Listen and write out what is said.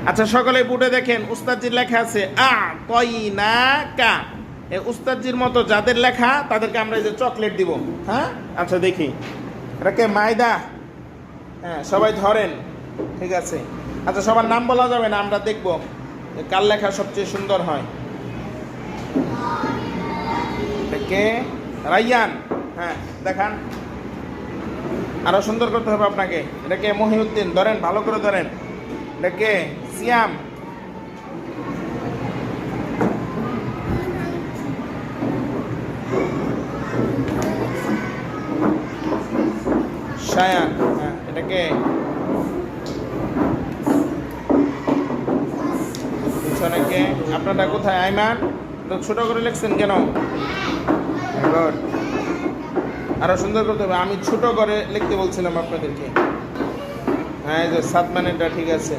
আচ্ছা সকলে বুটে দেখেন উস্তাদজির লেখা আছে আ কইনা কা। এই উস্তাদজির মতো যাদের লেখা তাদেরকে আমরা এই যে চকলেট দিব। হ্যাঁ আচ্ছা দেখি এটাকে মায়দা। হ্যাঁ সবাই ধরেন, ঠিক আছে। আচ্ছা সবার নাম বলা যাবে না, আমরা দেখব কার লেখা সবচেয়ে সুন্দর হয়। এটাকে রাইয়ান। হ্যাঁ দেখান, আরো সুন্দর করতে হবে আপনাকে। এটাকে মহিউদ্দিন, ধরেন ভালো করে ধরেন। এটাকে সিয়াম। শায়ান। হ্যাঁ এটাকে পিছনেকে। আপনারটা কোথায় আইমান? তো ছোট করে লিখছেন কেন? গুড, আরো সুন্দর করতে হবে। আমি ছোট করে লিখতে বলছিলাম আপনাদেরকে। হ্যাঁ এই যে সাতমানেরটা ঠিক আছে।